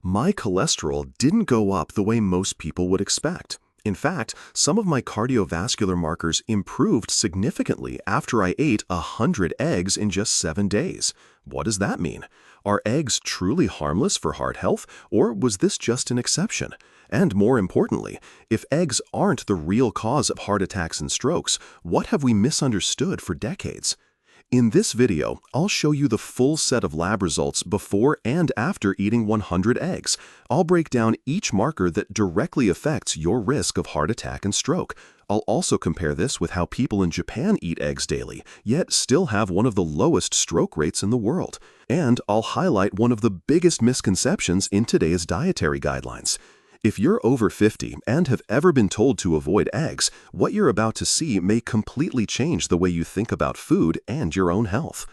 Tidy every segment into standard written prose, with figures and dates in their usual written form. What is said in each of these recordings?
My cholesterol didn't go up the way most people would expect. In fact, some of my cardiovascular markers improved significantly after I ate 100 eggs in just 7 days. What does that mean? Are eggs truly harmless for heart health, or was this just an exception? And more importantly, if eggs aren't the real cause of heart attacks and strokes, what have we misunderstood for decades? In this video, I'll show you the full set of lab results before and after eating 100 eggs. I'll break down each marker that directly affects your risk of heart attack and stroke. I'll also compare this with how people in Japan eat eggs daily, yet still have one of the lowest stroke rates in the world. And I'll highlight one of the biggest misconceptions in today's dietary guidelines. If you're over 50 and have ever been told to avoid eggs, what you're about to see may completely change the way you think about food and your own health.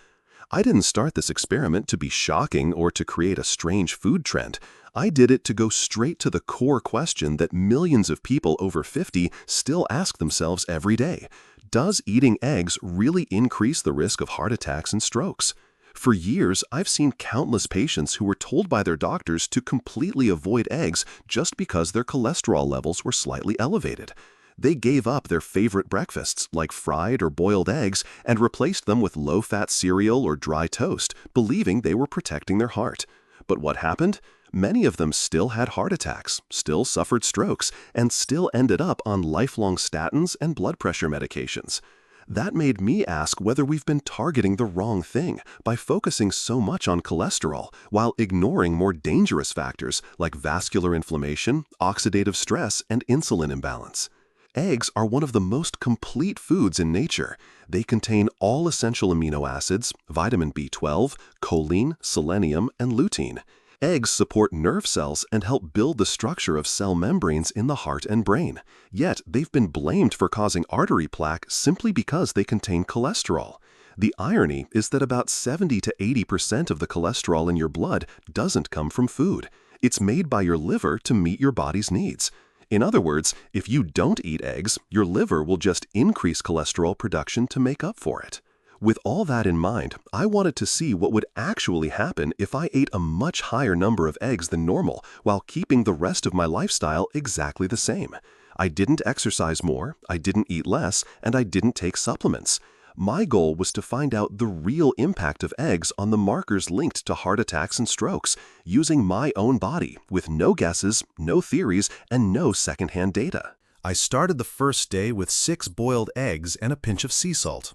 I didn't start this experiment to be shocking or to create a strange food trend. I did it to go straight to the core question that millions of people over 50 still ask themselves every day. Does eating eggs really increase the risk of heart attacks and strokes? For years, I've seen countless patients who were told by their doctors to completely avoid eggs just because their cholesterol levels were slightly elevated. They gave up their favorite breakfasts, like fried or boiled eggs, and replaced them with low-fat cereal or dry toast, believing they were protecting their heart. But what happened? Many of them still had heart attacks, still suffered strokes, and still ended up on lifelong statins and blood pressure medications. That made me ask whether we've been targeting the wrong thing by focusing so much on cholesterol while ignoring more dangerous factors like vascular inflammation, oxidative stress, and insulin imbalance. Eggs are one of the most complete foods in nature. They contain all essential amino acids, vitamin B12, choline, selenium, and lutein. Eggs support nerve cells and help build the structure of cell membranes in the heart and brain. Yet, they've been blamed for causing artery plaque simply because they contain cholesterol. The irony is that about 70 to 80% of the cholesterol in your blood doesn't come from food. It's made by your liver to meet your body's needs. In other words, if you don't eat eggs, your liver will just increase cholesterol production to make up for it. With all that in mind, I wanted to see what would actually happen if I ate a much higher number of eggs than normal while keeping the rest of my lifestyle exactly the same. I didn't exercise more, I didn't eat less, and I didn't take supplements. My goal was to find out the real impact of eggs on the markers linked to heart attacks and strokes, using my own body, with no guesses, no theories, and no secondhand data. I started the first day with 6 boiled eggs and a pinch of sea salt.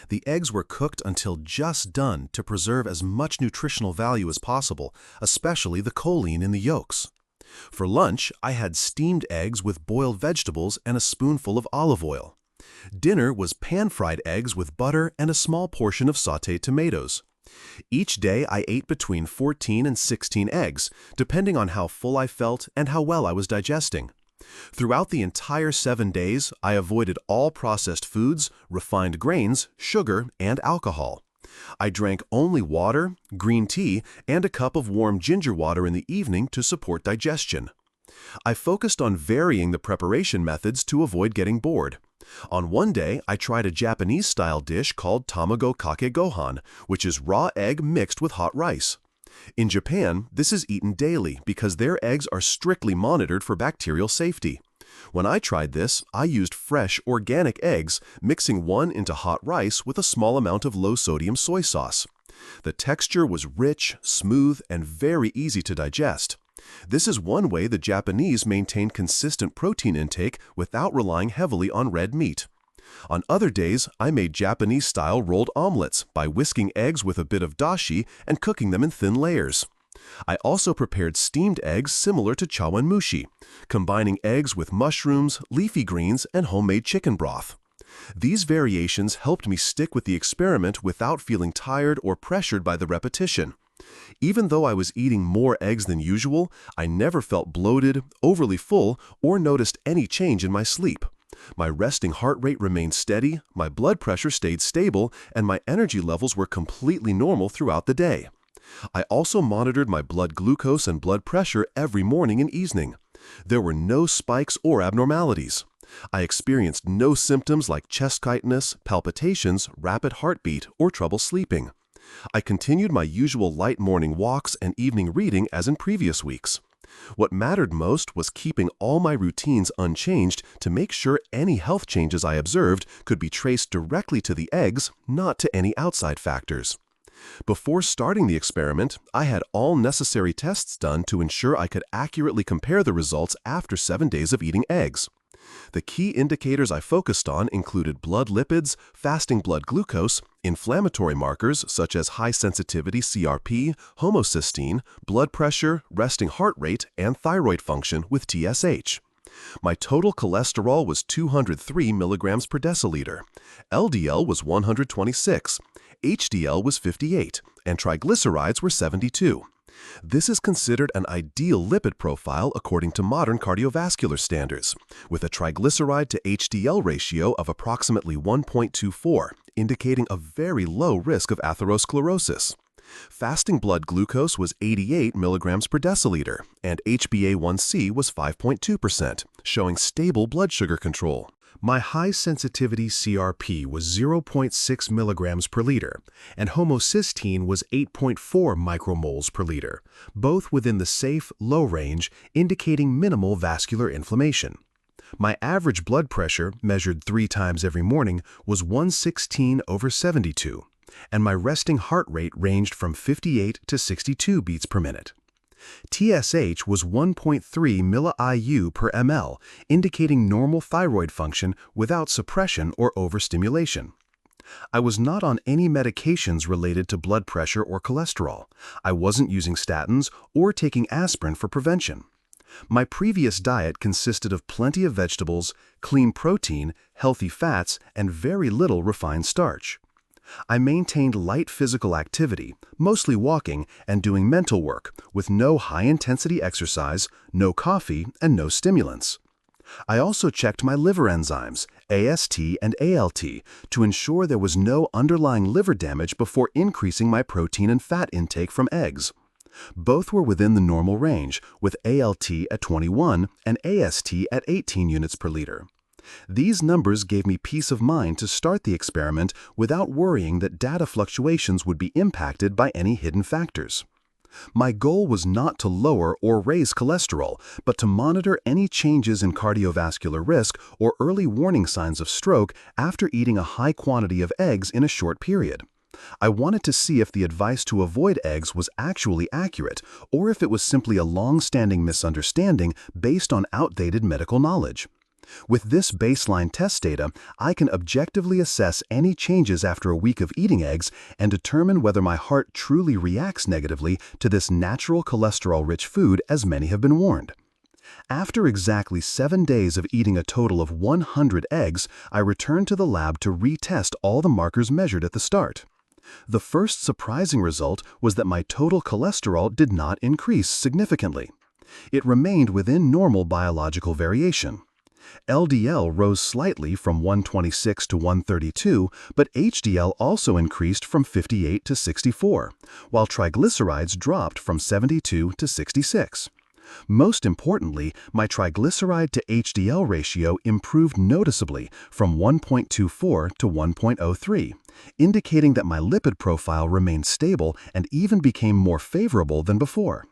The eggs were cooked until just done to preserve as much nutritional value as possible, especially the choline in the yolks. For lunch, I had steamed eggs with boiled vegetables and a spoonful of olive oil. Dinner was pan-fried eggs with butter and a small portion of sautéed tomatoes. Each day, I ate between 14 and 16 eggs, depending on how full I felt and how well I was digesting. Throughout the entire 7 days, I avoided all processed foods, refined grains, sugar, and alcohol. I drank only water, green tea, and a cup of warm ginger water in the evening to support digestion. I focused on varying the preparation methods to avoid getting bored. On one day, I tried a Japanese-style dish called tamago kake gohan, which is raw egg mixed with hot rice. In Japan, this is eaten daily because their eggs are strictly monitored for bacterial safety. When I tried this, I used fresh, organic eggs, mixing one into hot rice with a small amount of low-sodium soy sauce. The texture was rich, smooth, and very easy to digest. This is one way the Japanese maintain consistent protein intake without relying heavily on red meat. On other days, I made Japanese-style rolled omelets by whisking eggs with a bit of dashi and cooking them in thin layers. I also prepared steamed eggs similar to chawanmushi, combining eggs with mushrooms, leafy greens, and homemade chicken broth. These variations helped me stick with the experiment without feeling tired or pressured by the repetition. Even though I was eating more eggs than usual, I never felt bloated, overly full, or noticed any change in my sleep. My resting heart rate remained steady, my blood pressure stayed stable, and my energy levels were completely normal throughout the day. I also monitored my blood glucose and blood pressure every morning and evening. There were no spikes or abnormalities. I experienced no symptoms like chest tightness, palpitations, rapid heartbeat, or trouble sleeping. I continued my usual light morning walks and evening reading as in previous weeks. What mattered most was keeping all my routines unchanged to make sure any health changes I observed could be traced directly to the eggs, not to any outside factors. Before starting the experiment, I had all necessary tests done to ensure I could accurately compare the results after 7 days of eating eggs. The key indicators I focused on included blood lipids, fasting blood glucose, inflammatory markers such as high-sensitivity CRP, homocysteine, blood pressure, resting heart rate, and thyroid function with TSH. My total cholesterol was 203 milligrams per deciliter. LDL was 126, HDL was 58, and triglycerides were 72. This is considered an ideal lipid profile according to modern cardiovascular standards, with a triglyceride to HDL ratio of approximately 1.24, indicating a very low risk of atherosclerosis. Fasting blood glucose was 88 milligrams per deciliter, and HbA1c was 5.2%, showing stable blood sugar control. My high-sensitivity CRP was 0.6 milligrams per liter, and homocysteine was 8.4 micromoles per liter, both within the safe, low range, indicating minimal vascular inflammation. My average blood pressure, measured 3 times every morning, was 116/72, and my resting heart rate ranged from 58 to 62 beats per minute. TSH was 1.3 milli-IU per ml, indicating normal thyroid function without suppression or overstimulation. I was not on any medications related to blood pressure or cholesterol. I wasn't using statins or taking aspirin for prevention. My previous diet consisted of plenty of vegetables, clean protein, healthy fats, and very little refined starch. I maintained light physical activity, mostly walking and doing mental work, with no high-intensity exercise, no coffee, and no stimulants. I also checked my liver enzymes, AST and ALT, to ensure there was no underlying liver damage before increasing my protein and fat intake from eggs. Both were within the normal range, with ALT at 21 and AST at 18 units per liter. These numbers gave me peace of mind to start the experiment without worrying that data fluctuations would be impacted by any hidden factors. My goal was not to lower or raise cholesterol, but to monitor any changes in cardiovascular risk or early warning signs of stroke after eating a high quantity of eggs in a short period. I wanted to see if the advice to avoid eggs was actually accurate, or if it was simply a long-standing misunderstanding based on outdated medical knowledge. With this baseline test data, I can objectively assess any changes after a week of eating eggs and determine whether my heart truly reacts negatively to this natural cholesterol-rich food as many have been warned. After exactly 7 days of eating a total of 100 eggs, I returned to the lab to retest all the markers measured at the start. The first surprising result was that my total cholesterol did not increase significantly. It remained within normal biological variation. LDL rose slightly from 126 to 132, but HDL also increased from 58 to 64, while triglycerides dropped from 72 to 66. Most importantly, my triglyceride to HDL ratio improved noticeably from 1.24 to 1.03, indicating that my lipid profile remained stable and even became more favorable than before.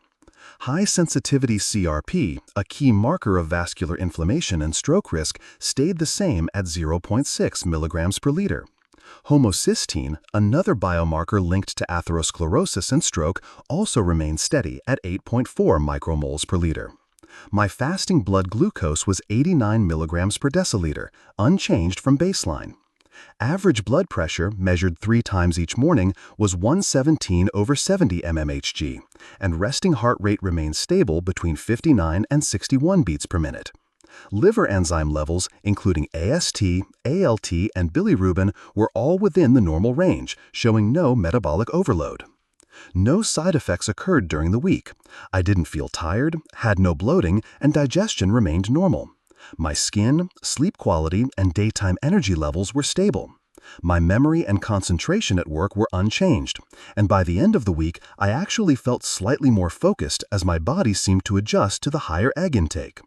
High-sensitivity CRP, a key marker of vascular inflammation and stroke risk, stayed the same at 0.6 milligrams per liter. Homocysteine, another biomarker linked to atherosclerosis and stroke, also remained steady at 8.4 micromoles per liter. My fasting blood glucose was 89 milligrams per deciliter, unchanged from baseline. Average blood pressure, measured 3 times each morning, was 117/70 mmHg, and resting heart rate remained stable between 59 and 61 beats per minute. Liver enzyme levels, including AST, ALT, and bilirubin, were all within the normal range, showing no metabolic overload. No side effects occurred during the week. I didn't feel tired, had no bloating, and digestion remained normal. My skin, sleep quality, and daytime energy levels were stable. My memory and concentration at work were unchanged, and by the end of the week, I actually felt slightly more focused as my body seemed to adjust to the higher egg intake.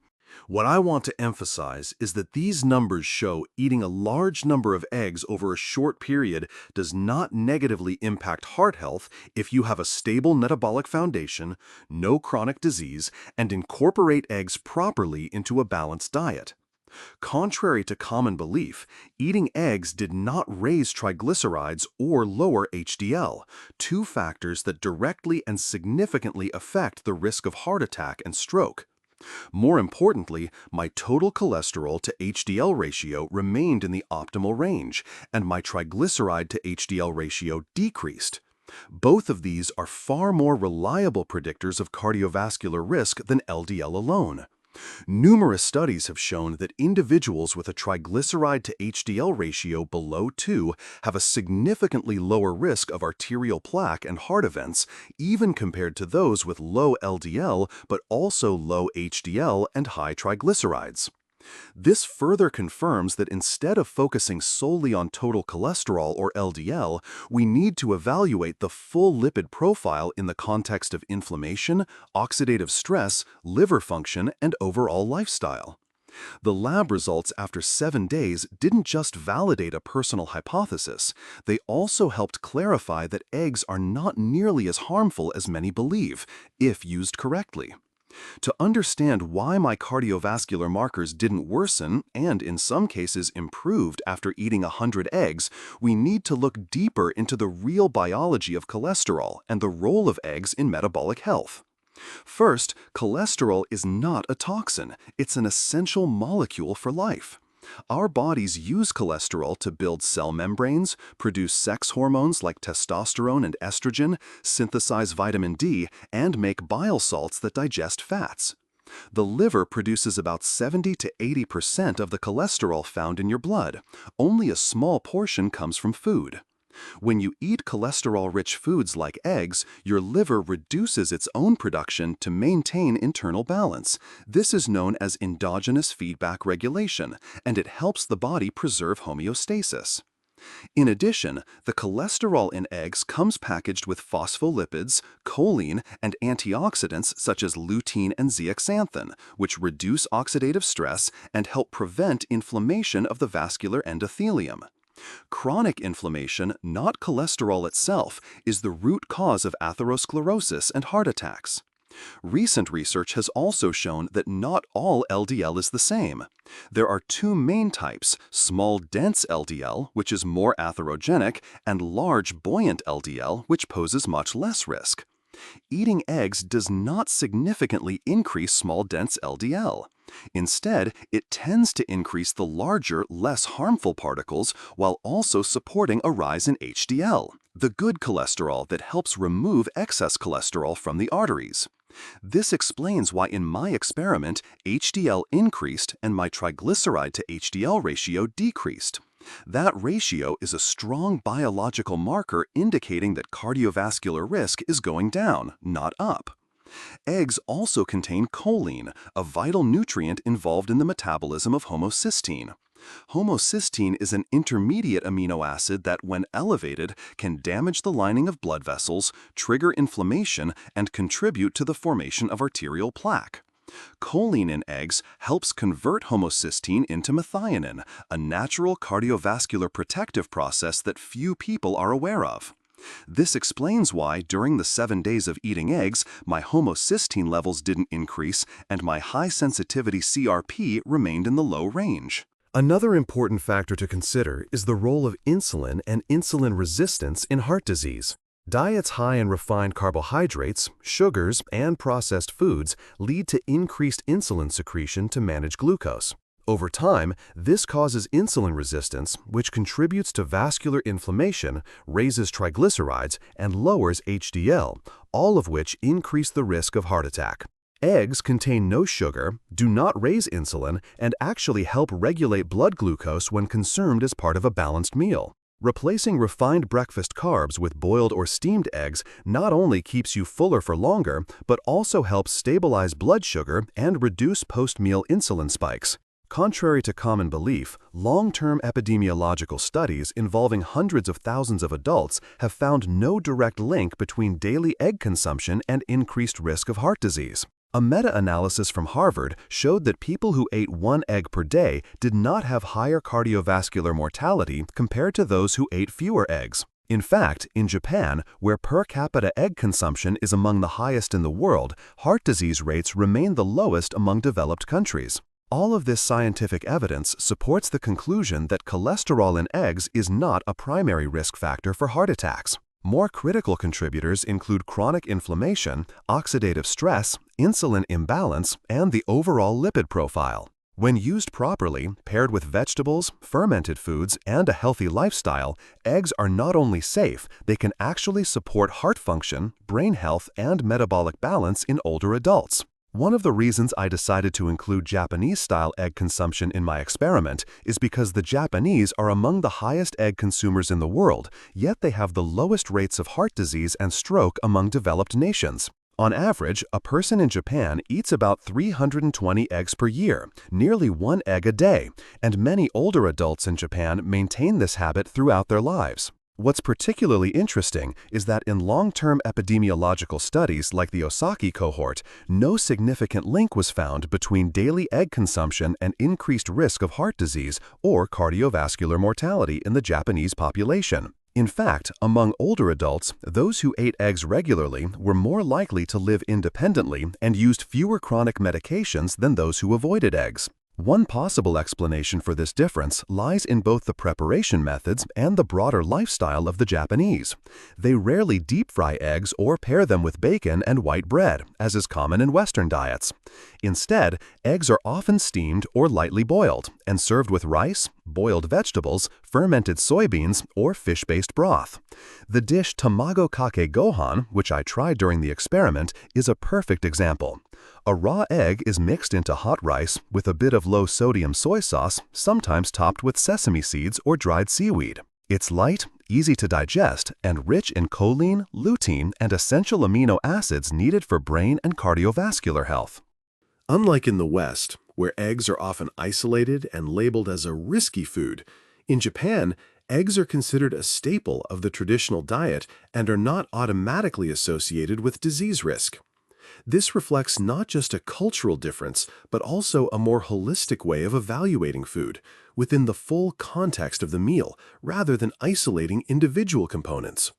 What I want to emphasize is that these numbers show eating a large number of eggs over a short period does not negatively impact heart health if you have a stable metabolic foundation, no chronic disease, and incorporate eggs properly into a balanced diet. Contrary to common belief, eating eggs did not raise triglycerides or lower HDL, two factors that directly and significantly affect the risk of heart attack and stroke. More importantly, my total cholesterol to HDL ratio remained in the optimal range, and my triglyceride to HDL ratio decreased. Both of these are far more reliable predictors of cardiovascular risk than LDL alone. Numerous studies have shown that individuals with a triglyceride to HDL ratio below 2 have a significantly lower risk of arterial plaque and heart events, even compared to those with low LDL but also low HDL and high triglycerides. This further confirms that instead of focusing solely on total cholesterol or LDL, we need to evaluate the full lipid profile in the context of inflammation, oxidative stress, liver function, and overall lifestyle. The lab results after 7 days didn't just validate a personal hypothesis, they also helped clarify that eggs are not nearly as harmful as many believe, if used correctly. To understand why my cardiovascular markers didn't worsen and, in some cases, improved after eating 100 eggs, we need to look deeper into the real biology of cholesterol and the role of eggs in metabolic health. First, cholesterol is not a toxin, it's an essential molecule for life. Our bodies use cholesterol to build cell membranes, produce sex hormones like testosterone and estrogen, synthesize vitamin D, and make bile salts that digest fats. The liver produces about 70 to 80% of the cholesterol found in your blood. Only a small portion comes from food. When you eat cholesterol-rich foods like eggs, your liver reduces its own production to maintain internal balance. This is known as endogenous feedback regulation, and it helps the body preserve homeostasis. In addition, the cholesterol in eggs comes packaged with phospholipids, choline, and antioxidants such as lutein and zeaxanthin, which reduce oxidative stress and help prevent inflammation of the vascular endothelium. Chronic inflammation, not cholesterol itself, is the root cause of atherosclerosis and heart attacks. Recent research has also shown that not all LDL is the same. There are two main types, small dense LDL, which is more atherogenic, and large buoyant LDL, which poses much less risk. Eating eggs does not significantly increase small dense LDL. Instead, it tends to increase the larger, less harmful particles while also supporting a rise in HDL, the good cholesterol that helps remove excess cholesterol from the arteries. This explains why in my experiment, HDL increased and my triglyceride to HDL ratio decreased. That ratio is a strong biological marker indicating that cardiovascular risk is going down, not up. Eggs also contain choline, a vital nutrient involved in the metabolism of homocysteine. Homocysteine is an intermediate amino acid that, when elevated, can damage the lining of blood vessels, trigger inflammation, and contribute to the formation of arterial plaque. Choline in eggs helps convert homocysteine into methionine, a natural cardiovascular protective process that few people are aware of. This explains why, during the 7 days of eating eggs, my homocysteine levels didn't increase and my high-sensitivity CRP remained in the low range. Another important factor to consider is the role of insulin and insulin resistance in heart disease. Diets high in refined carbohydrates, sugars, and processed foods lead to increased insulin secretion to manage glucose. Over time, this causes insulin resistance, which contributes to vascular inflammation, raises triglycerides, and lowers HDL, all of which increase the risk of heart attack. Eggs contain no sugar, do not raise insulin, and actually help regulate blood glucose when consumed as part of a balanced meal. Replacing refined breakfast carbs with boiled or steamed eggs not only keeps you fuller for longer, but also helps stabilize blood sugar and reduce post-meal insulin spikes. Contrary to common belief, long-term epidemiological studies involving hundreds of thousands of adults have found no direct link between daily egg consumption and increased risk of heart disease. A meta-analysis from Harvard showed that people who ate 1 egg per day did not have higher cardiovascular mortality compared to those who ate fewer eggs. In fact, in Japan, where per capita egg consumption is among the highest in the world, heart disease rates remain the lowest among developed countries. All of this scientific evidence supports the conclusion that cholesterol in eggs is not a primary risk factor for heart attacks. More critical contributors include chronic inflammation, oxidative stress, insulin imbalance, and the overall lipid profile. When used properly, paired with vegetables, fermented foods, and a healthy lifestyle, eggs are not only safe, they can actually support heart function, brain health, and metabolic balance in older adults. One of the reasons I decided to include Japanese-style egg consumption in my experiment is because the Japanese are among the highest egg consumers in the world, yet they have the lowest rates of heart disease and stroke among developed nations. On average, a person in Japan eats about 320 eggs per year, nearly 1 egg a day, and many older adults in Japan maintain this habit throughout their lives. What's particularly interesting is that in long-term epidemiological studies like the Osaki cohort, no significant link was found between daily egg consumption and increased risk of heart disease or cardiovascular mortality in the Japanese population. In fact, among older adults, those who ate eggs regularly were more likely to live independently and used fewer chronic medications than those who avoided eggs. One possible explanation for this difference lies in both the preparation methods and the broader lifestyle of the Japanese. They rarely deep fry eggs or pair them with bacon and white bread, as is common in Western diets. Instead, eggs are often steamed or lightly boiled and served with rice, boiled vegetables, fermented soybeans, or fish-based broth. The dish tamago kake gohan, which I tried during the experiment, is a perfect example. A raw egg is mixed into hot rice with a bit of low-sodium soy sauce, sometimes topped with sesame seeds or dried seaweed. It's light, easy to digest, and rich in choline, lutein, and essential amino acids needed for brain and cardiovascular health. Unlike in the West, where eggs are often isolated and labeled as a risky food, in Japan, eggs are considered a staple of the traditional diet and are not automatically associated with disease risk. This reflects not just a cultural difference, but also a more holistic way of evaluating food, within the full context of the meal, rather than isolating individual components.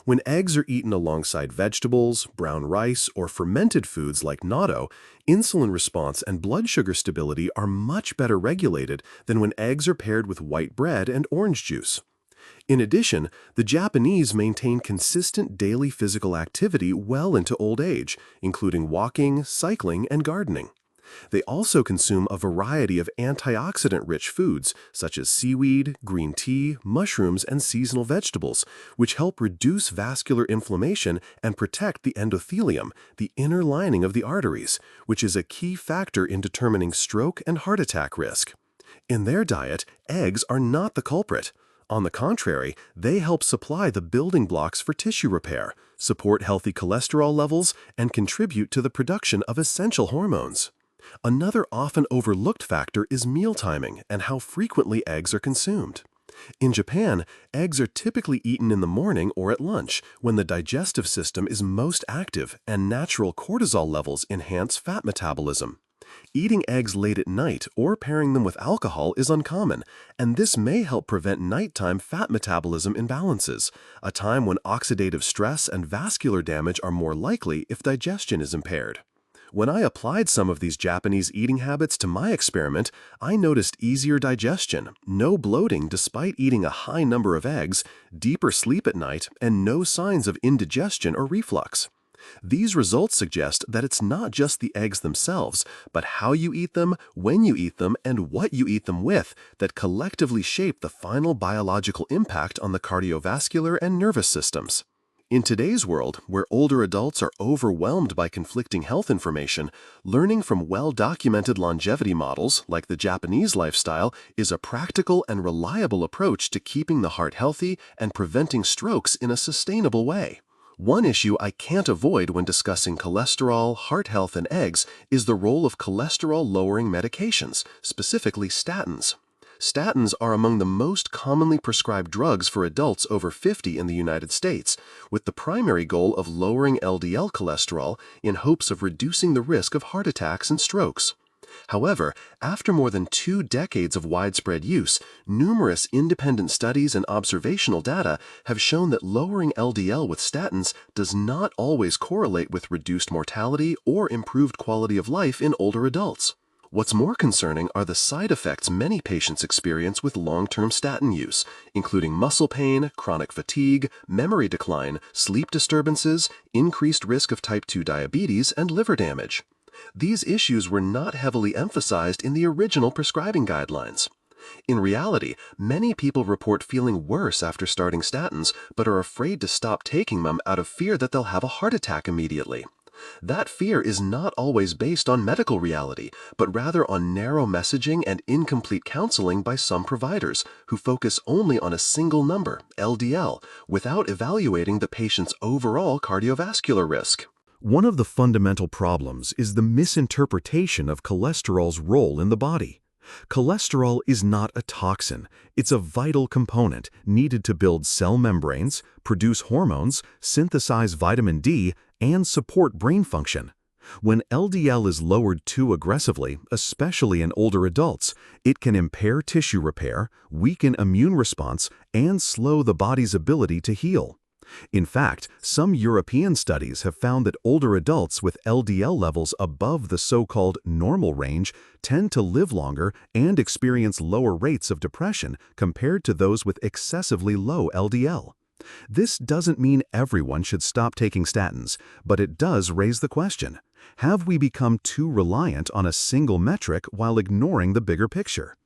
When eggs are eaten alongside vegetables, brown rice, or fermented foods like natto, insulin response and blood sugar stability are much better regulated than when eggs are paired with white bread and orange juice. In addition, the Japanese maintain consistent daily physical activity well into old age, including walking, cycling, and gardening. They also consume a variety of antioxidant-rich foods, such as seaweed, green tea, mushrooms, and seasonal vegetables, which help reduce vascular inflammation and protect the endothelium, the inner lining of the arteries, which is a key factor in determining stroke and heart attack risk. In their diet, eggs are not the culprit. On the contrary, they help supply the building blocks for tissue repair, support healthy cholesterol levels, and contribute to the production of essential hormones. Another often overlooked factor is meal timing and how frequently eggs are consumed. In Japan, eggs are typically eaten in the morning or at lunch, when the digestive system is most active and natural cortisol levels enhance fat metabolism. Eating eggs late at night or pairing them with alcohol is uncommon, and this may help prevent nighttime fat metabolism imbalances, a time when oxidative stress and vascular damage are more likely if digestion is impaired. When I applied some of these Japanese eating habits to my experiment, I noticed easier digestion, no bloating despite eating a high number of eggs, deeper sleep at night, and no signs of indigestion or reflux. These results suggest that it's not just the eggs themselves, but how you eat them, when you eat them, and what you eat them with that collectively shape the final biological impact on the cardiovascular and nervous systems. In today's world, where older adults are overwhelmed by conflicting health information, learning from well-documented longevity models, like the Japanese lifestyle, is a practical and reliable approach to keeping the heart healthy and preventing strokes in a sustainable way. One issue I can't avoid when discussing cholesterol, heart health, and eggs is the role of cholesterol-lowering medications, specifically statins. Statins are among the most commonly prescribed drugs for adults over 50 in the United States, with the primary goal of lowering LDL cholesterol in hopes of reducing the risk of heart attacks and strokes. However, after more than 2 decades of widespread use, numerous independent studies and observational data have shown that lowering LDL with statins does not always correlate with reduced mortality or improved quality of life in older adults. What's more concerning are the side effects many patients experience with long-term statin use, including muscle pain, chronic fatigue, memory decline, sleep disturbances, increased risk of type 2 diabetes, and liver damage. These issues were not heavily emphasized in the original prescribing guidelines. In reality, many people report feeling worse after starting statins, but are afraid to stop taking them out of fear that they'll have a heart attack immediately. That fear is not always based on medical reality, but rather on narrow messaging and incomplete counseling by some providers who focus only on a single number, LDL, without evaluating the patient's overall cardiovascular risk. One of the fundamental problems is the misinterpretation of cholesterol's role in the body. Cholesterol is not a toxin. It's a vital component needed to build cell membranes, produce hormones, synthesize vitamin D, and support brain function. When LDL is lowered too aggressively, especially in older adults, it can impair tissue repair, weaken immune response, and slow the body's ability to heal. In fact, some European studies have found that older adults with LDL levels above the so-called normal range tend to live longer and experience lower rates of depression compared to those with excessively low LDL. This doesn't mean everyone should stop taking statins, but it does raise the question: have we become too reliant on a single metric while ignoring the bigger picture?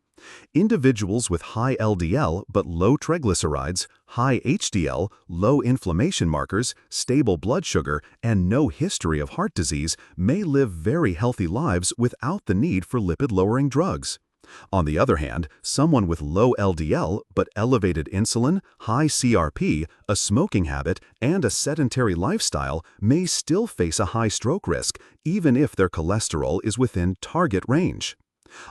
Individuals with high LDL but low triglycerides, high HDL, low inflammation markers, stable blood sugar, and no history of heart disease may live very healthy lives without the need for lipid-lowering drugs. On the other hand, someone with low LDL but elevated insulin, high CRP, a smoking habit, and a sedentary lifestyle may still face a high stroke risk, even if their cholesterol is within target range.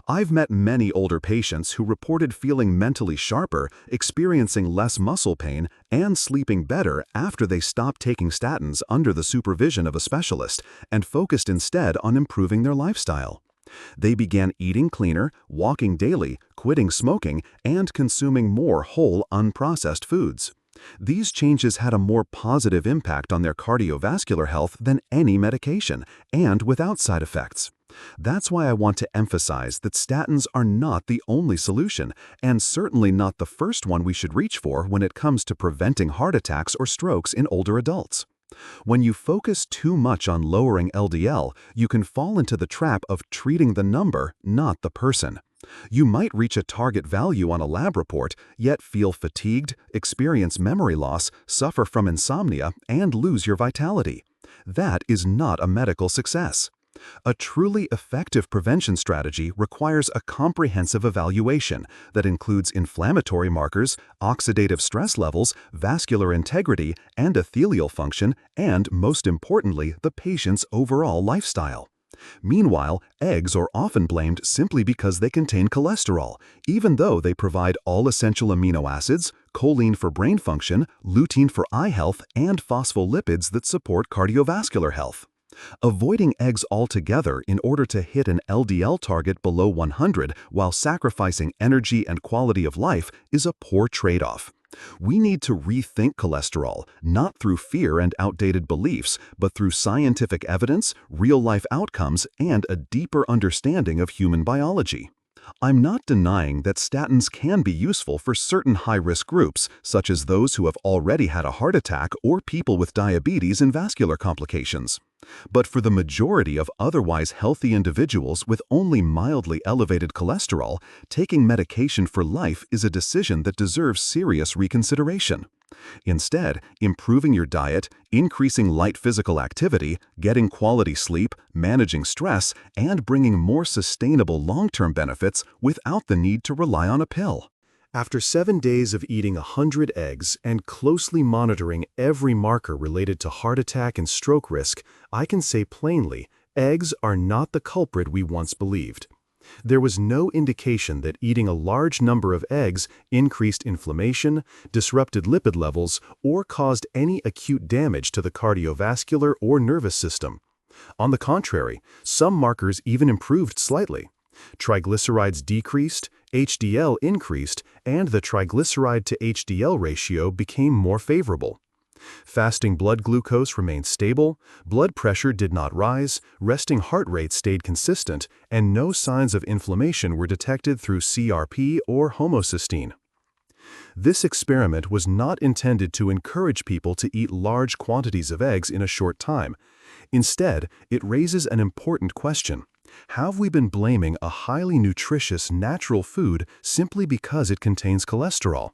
I've met many older patients who reported feeling mentally sharper, experiencing less muscle pain, and sleeping better after they stopped taking statins under the supervision of a specialist and focused instead on improving their lifestyle. They began eating cleaner, walking daily, quitting smoking, and consuming more whole, unprocessed foods. These changes had a more positive impact on their cardiovascular health than any medication, and without side effects. That's why I want to emphasize that statins are not the only solution, and certainly not the first one we should reach for when it comes to preventing heart attacks or strokes in older adults. When you focus too much on lowering LDL, you can fall into the trap of treating the number, not the person. You might reach a target value on a lab report, yet feel fatigued, experience memory loss, suffer from insomnia, and lose your vitality. That is not a medical success. A truly effective prevention strategy requires a comprehensive evaluation that includes inflammatory markers, oxidative stress levels, vascular integrity, endothelial function, and, most importantly, the patient's overall lifestyle. Meanwhile, eggs are often blamed simply because they contain cholesterol, even though they provide all essential amino acids, choline for brain function, lutein for eye health, and phospholipids that support cardiovascular health. Avoiding eggs altogether in order to hit an LDL target below 100 while sacrificing energy and quality of life is a poor trade-off. We need to rethink cholesterol, not through fear and outdated beliefs, but through scientific evidence, real-life outcomes, and a deeper understanding of human biology. I'm not denying that statins can be useful for certain high-risk groups, such as those who have already had a heart attack or people with diabetes and vascular complications. But for the majority of otherwise healthy individuals with only mildly elevated cholesterol, taking medication for life is a decision that deserves serious reconsideration. Instead, improving your diet, increasing light physical activity, getting quality sleep, managing stress, and bringing more sustainable long-term benefits without the need to rely on a pill. After 7 days of eating 100 eggs and closely monitoring every marker related to heart attack and stroke risk, I can say plainly, eggs are not the culprit we once believed. There was no indication that eating a large number of eggs increased inflammation, disrupted lipid levels, or caused any acute damage to the cardiovascular or nervous system. On the contrary, some markers even improved slightly. Triglycerides decreased, HDL increased, and the triglyceride to HDL ratio became more favorable. Fasting blood glucose remained stable, blood pressure did not rise, resting heart rate stayed consistent, and no signs of inflammation were detected through CRP or homocysteine. This experiment was not intended to encourage people to eat large quantities of eggs in a short time. Instead, it raises an important question. Have we been blaming a highly nutritious natural food simply because it contains cholesterol?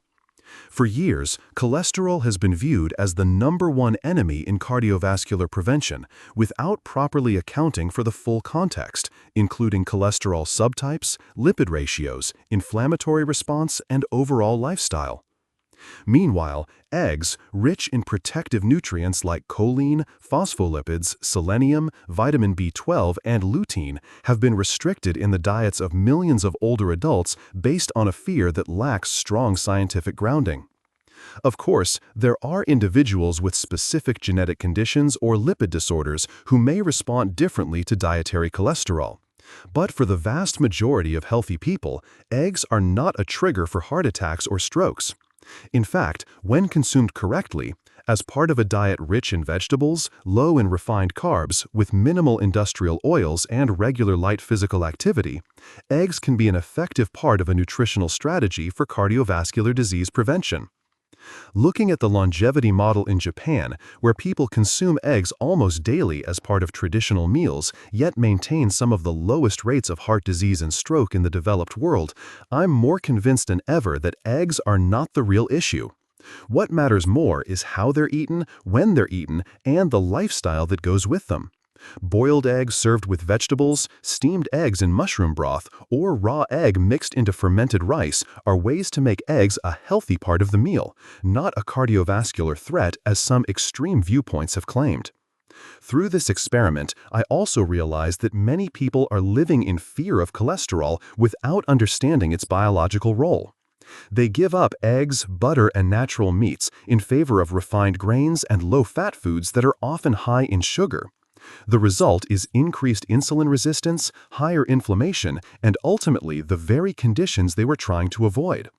For years, cholesterol has been viewed as the #1 enemy in cardiovascular prevention, without properly accounting for the full context, including cholesterol subtypes, lipid ratios, inflammatory response, and overall lifestyle. Meanwhile, eggs, rich in protective nutrients like choline, phospholipids, selenium, vitamin B12, and lutein, have been restricted in the diets of millions of older adults based on a fear that lacks strong scientific grounding. Of course, there are individuals with specific genetic conditions or lipid disorders who may respond differently to dietary cholesterol. But for the vast majority of healthy people, eggs are not a trigger for heart attacks or strokes. In fact, when consumed correctly, as part of a diet rich in vegetables, low in refined carbs, with minimal industrial oils and regular light physical activity, eggs can be an effective part of a nutritional strategy for cardiovascular disease prevention. Looking at the longevity model in Japan, where people consume eggs almost daily as part of traditional meals, yet maintain some of the lowest rates of heart disease and stroke in the developed world, I'm more convinced than ever that eggs are not the real issue. What matters more is how they're eaten, when they're eaten, and the lifestyle that goes with them. Boiled eggs served with vegetables, steamed eggs in mushroom broth, or raw egg mixed into fermented rice are ways to make eggs a healthy part of the meal, not a cardiovascular threat as some extreme viewpoints have claimed. Through this experiment, I also realized that many people are living in fear of cholesterol without understanding its biological role. They give up eggs, butter, and natural meats in favor of refined grains and low-fat foods that are often high in sugar. The result is increased insulin resistance, higher inflammation, and ultimately the very conditions they were trying to avoid.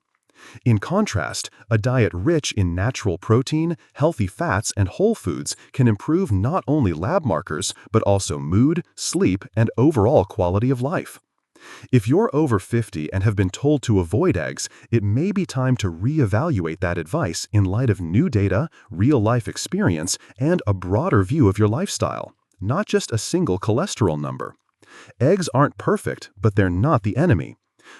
In contrast, a diet rich in natural protein, healthy fats, and whole foods can improve not only lab markers, but also mood, sleep, and overall quality of life. If you're over 50 and have been told to avoid eggs, it may be time to reevaluate that advice in light of new data, real-life experience, and a broader view of your lifestyle, not just a single cholesterol number. Eggs aren't perfect, but they're not the enemy.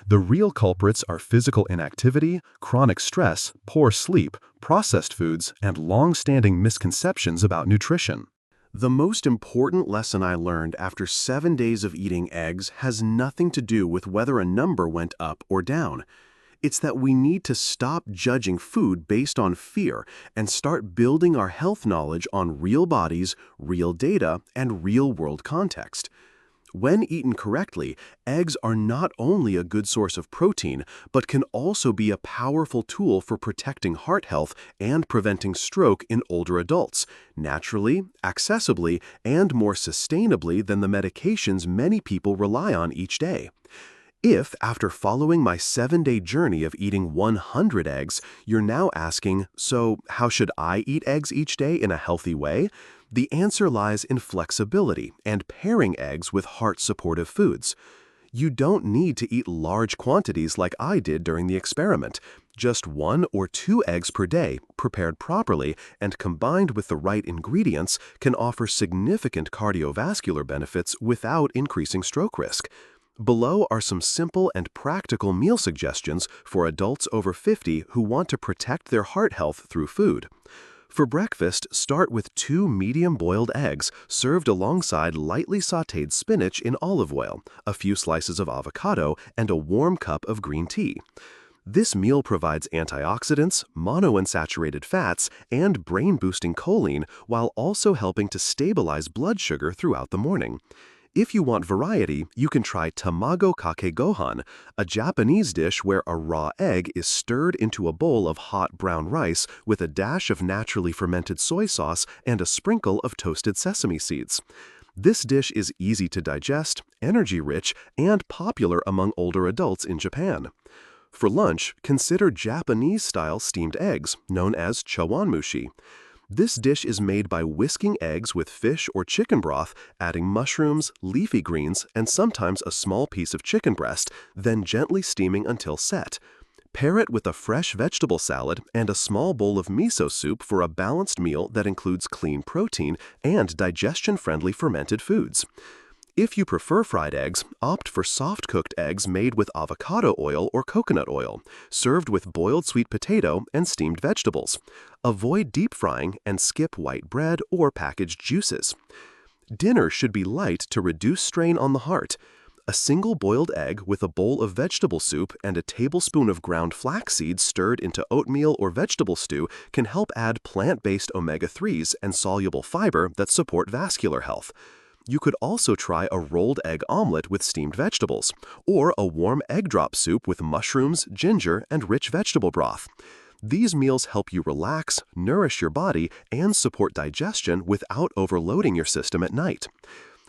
The real culprits are physical inactivity, chronic stress, poor sleep, processed foods, and long-standing misconceptions about nutrition. The most important lesson I learned after 7 days of eating eggs has nothing to do with whether a number went up or down. It's that we need to stop judging food based on fear and start building our health knowledge on real bodies, real data, and real-world context. When eaten correctly, eggs are not only a good source of protein, but can also be a powerful tool for protecting heart health and preventing stroke in older adults, naturally, accessibly, and more sustainably than the medications many people rely on each day. If, after following my 7-day journey of eating 100 eggs, you're now asking, so how should I eat eggs each day in a healthy way? The answer lies in flexibility and pairing eggs with heart-supportive foods. You don't need to eat large quantities like I did during the experiment. Just 1 or 2 eggs per day, prepared properly and combined with the right ingredients, can offer significant cardiovascular benefits without increasing stroke risk. Below are some simple and practical meal suggestions for adults over 50 who want to protect their heart health through food. For breakfast, start with 2 medium-boiled eggs served alongside lightly sautéed spinach in olive oil, a few slices of avocado, and a warm cup of green tea. This meal provides antioxidants, monounsaturated fats, and brain-boosting choline while also helping to stabilize blood sugar throughout the morning. If you want variety, you can try tamago kake gohan, a Japanese dish where a raw egg is stirred into a bowl of hot brown rice with a dash of naturally fermented soy sauce and a sprinkle of toasted sesame seeds. This dish is easy to digest, energy-rich, and popular among older adults in Japan. For lunch, consider Japanese-style steamed eggs, known as chawanmushi. This dish is made by whisking eggs with fish or chicken broth, adding mushrooms, leafy greens, and sometimes a small piece of chicken breast, then gently steaming until set. Pair it with a fresh vegetable salad and a small bowl of miso soup for a balanced meal that includes clean protein and digestion-friendly fermented foods. If you prefer fried eggs, opt for soft-cooked eggs made with avocado oil or coconut oil, served with boiled sweet potato and steamed vegetables. Avoid deep frying and skip white bread or packaged juices. Dinner should be light to reduce strain on the heart. A single boiled egg with a bowl of vegetable soup and a tablespoon of ground flaxseed stirred into oatmeal or vegetable stew can help add plant-based omega-3s and soluble fiber that support vascular health. You could also try a rolled egg omelet with steamed vegetables, or a warm egg drop soup with mushrooms, ginger, and rich vegetable broth. These meals help you relax, nourish your body, and support digestion without overloading your system at night.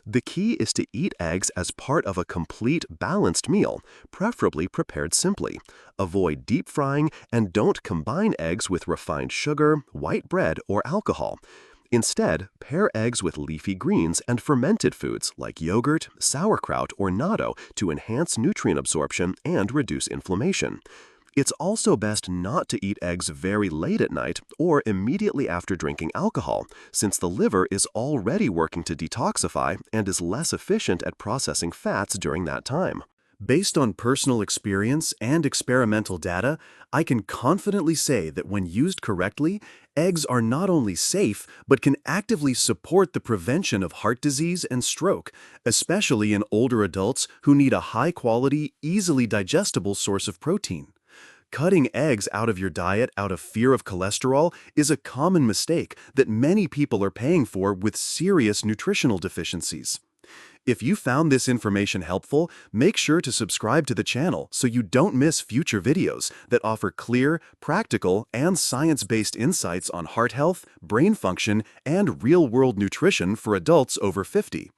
The key is to eat eggs as part of a complete, balanced meal, preferably prepared simply. Avoid deep frying and don't combine eggs with refined sugar, white bread, or alcohol. Instead, pair eggs with leafy greens and fermented foods like yogurt, sauerkraut, or natto to enhance nutrient absorption and reduce inflammation. It's also best not to eat eggs very late at night or immediately after drinking alcohol, since the liver is already working to detoxify and is less efficient at processing fats during that time. Based on personal experience and experimental data, I can confidently say that when used correctly, eggs are not only safe, but can actively support the prevention of heart disease and stroke, especially in older adults who need a high-quality, easily digestible source of protein. Cutting eggs out of your diet out of fear of cholesterol is a common mistake that many people are paying for with serious nutritional deficiencies. If you found this information helpful, make sure to subscribe to the channel so you don't miss future videos that offer clear, practical, and science-based insights on heart health, brain function, and real-world nutrition for adults over 50.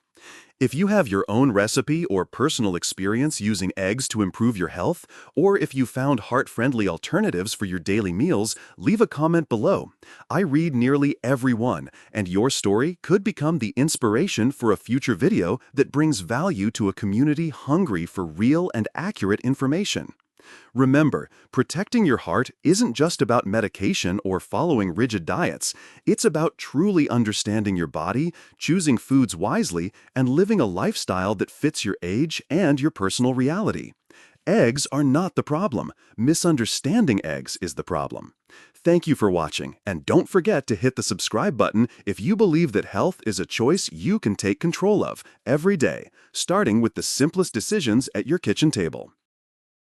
If you have your own recipe or personal experience using eggs to improve your health, or if you found heart-friendly alternatives for your daily meals, leave a comment below. I read nearly every one, and your story could become the inspiration for a future video that brings value to a community hungry for real and accurate information. Remember, protecting your heart isn't just about medication or following rigid diets. It's about truly understanding your body, choosing foods wisely, and living a lifestyle that fits your age and your personal reality. Eggs are not the problem. Misunderstanding eggs is the problem. Thank you for watching, and don't forget to hit the subscribe button if you believe that health is a choice you can take control of every day, starting with the simplest decisions at your kitchen table.